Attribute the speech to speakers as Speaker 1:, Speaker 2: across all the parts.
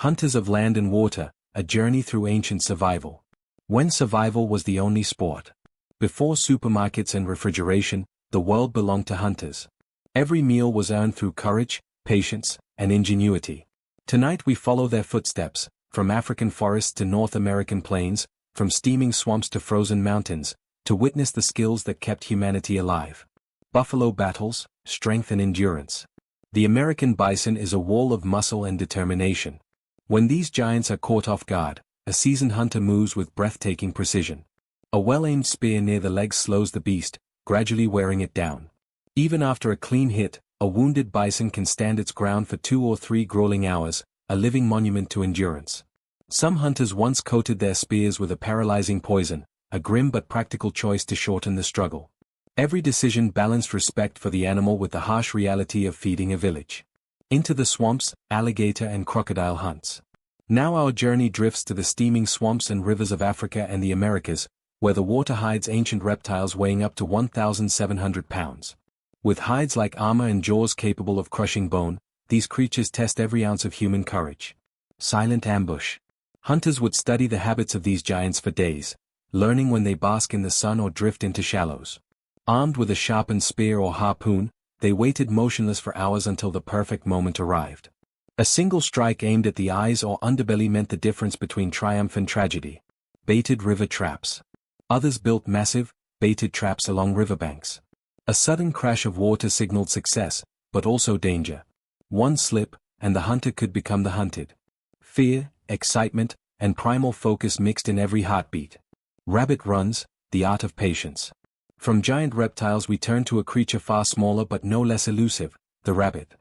Speaker 1: Hunters of Land and Water, a journey through ancient survival. When survival was the only sport. Before supermarkets and refrigeration, the world belonged to hunters. Every meal was earned through courage, patience, and ingenuity. Tonight we follow their footsteps, from African forests to North American plains, from steaming swamps to frozen mountains, to witness the skills that kept humanity alive. Buffalo battles, strength and endurance. The American bison is a wall of muscle and determination. When these giants are caught off guard, a seasoned hunter moves with breathtaking precision. A well-aimed spear near the legs slows the beast, gradually wearing it down. Even after a clean hit, a wounded bison can stand its ground for 2 or 3 grueling hours, a living monument to endurance. Some hunters once coated their spears with a paralyzing poison, a grim but practical choice to shorten the struggle. Every decision balanced respect for the animal with the harsh reality of feeding a village. Into the swamps, alligator and crocodile hunts. Now our journey drifts to the steaming swamps and rivers of Africa and the Americas, where the water hides ancient reptiles weighing up to 1,700 pounds. With hides like armor and jaws capable of crushing bone, these creatures test every ounce of human courage. Silent ambush. Hunters would study the habits of these giants for days, learning when they bask in the sun or drift into shallows. Armed with a sharpened spear or harpoon, they waited motionless for hours until the perfect moment arrived. A single strike aimed at the eyes or underbelly meant the difference between triumph and tragedy. Baited river traps. Others built massive, baited traps along riverbanks. A sudden crash of water signaled success, but also danger. One slip, and the hunter could become the hunted. Fear, excitement, and primal focus mixed in every heartbeat. Rabbit runs, the art of patience. From giant reptiles we turn to a creature far smaller but no less elusive, the rabbit.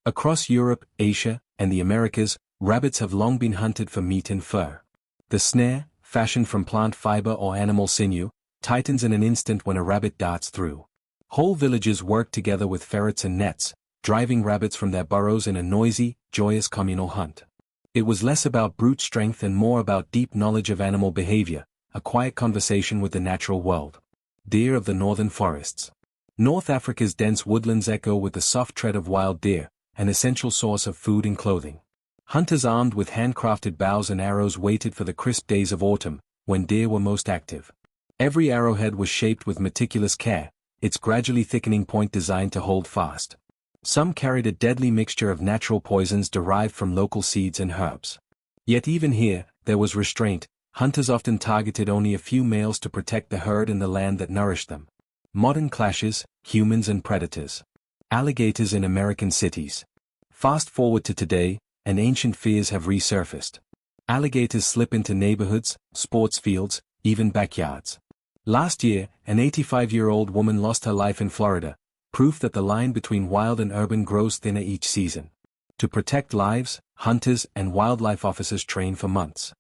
Speaker 1: Across Europe, Asia, and the Americas, rabbits have long been hunted for meat and fur. The snare, fashioned from plant fiber or animal sinew, tightens in an instant when a rabbit darts through. Whole villages work together with ferrets and nets, driving rabbits from their burrows in a noisy, joyous communal hunt. It was less about brute strength and more about deep knowledge of animal behavior, a quiet conversation with the natural world. Deer of the northern forests. North Africa's dense woodlands echo with the soft tread of wild deer, an essential source of food and clothing. Hunters armed with handcrafted bows and arrows waited for the crisp days of autumn, when deer were most active. Every arrowhead was shaped with meticulous care, its gradually thickening point designed to hold fast. Some carried a deadly mixture of natural poisons derived from local seeds and herbs. Yet even here, there was restraint. Hunters often targeted only a few males to protect the herd and the land that nourished them. Modern clashes, humans and predators. Alligators in American cities. Fast forward to today, and ancient fears have resurfaced. Alligators slip into neighborhoods, sports fields, even backyards. Last year, an 85-year-old woman lost her life in Florida, proof that the line between wild and urban grows thinner each season. To protect lives, hunters and wildlife officers train for months.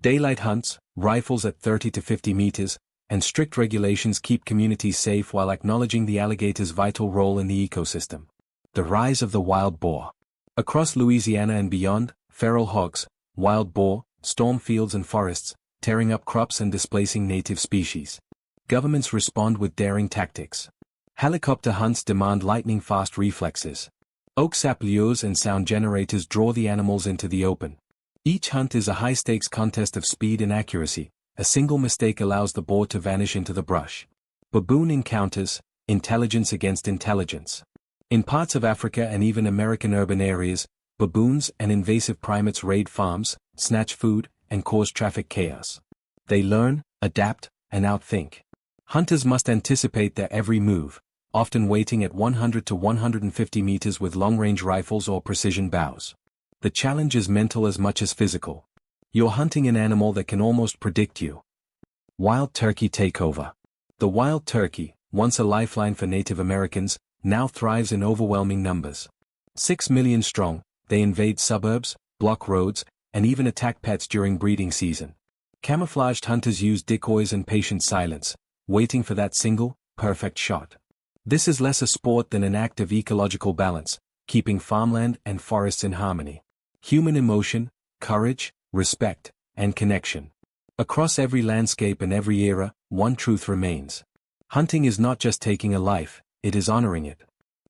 Speaker 1: Daylight hunts, rifles at 30 to 50 meters, and strict regulations keep communities safe while acknowledging the alligator's vital role in the ecosystem. The rise of the wild boar. Across Louisiana and beyond, feral hogs, wild boar, storm fields and forests, tearing up crops and displacing native species. Governments respond with daring tactics. Helicopter hunts demand lightning-fast reflexes. Oak sap lures and sound generators draw the animals into the open. Each hunt is a high-stakes contest of speed and accuracy. A single mistake allows the boar to vanish into the brush. Baboon encounters, intelligence against intelligence. In parts of Africa and even American urban areas, baboons and invasive primates raid farms, snatch food, and cause traffic chaos. They learn, adapt, and outthink. Hunters must anticipate their every move, often waiting at 100 to 150 meters with long-range rifles or precision bows. The challenge is mental as much as physical. You're hunting an animal that can almost predict you. Wild turkey takeover. The wild turkey, once a lifeline for Native Americans, now thrives in overwhelming numbers. 6 million strong, they invade suburbs, block roads, and even attack pets during breeding season. Camouflaged hunters use decoys and patient silence, waiting for that single, perfect shot. This is less a sport than an act of ecological balance, keeping farmland and forests in harmony. Human emotion, courage, respect, and connection. Across every landscape and every era, one truth remains. Hunting is not just taking a life, it is honoring it.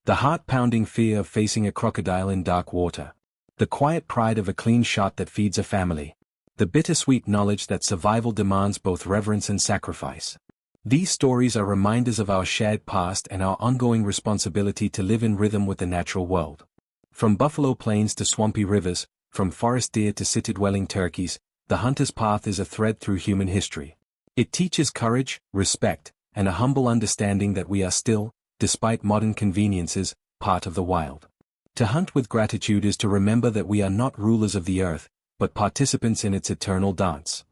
Speaker 1: The heart-pounding fear of facing a crocodile in dark water. The quiet pride of a clean shot that feeds a family. The bittersweet knowledge that survival demands both reverence and sacrifice. These stories are reminders of our shared past and our ongoing responsibility to live in rhythm with the natural world. From buffalo plains to swampy rivers, from forest deer to city-dwelling turkeys, the hunter's path is a thread through human history. It teaches courage, respect, and a humble understanding that we are still, despite modern conveniences, part of the wild. To hunt with gratitude is to remember that we are not rulers of the earth, but participants in its eternal dance.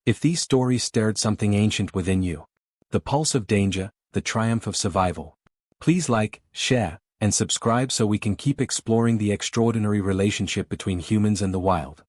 Speaker 1: If these stories stirred something ancient within you, the pulse of danger, the triumph of survival, please like, share, and subscribe so we can keep exploring the extraordinary relationship between humans and the wild.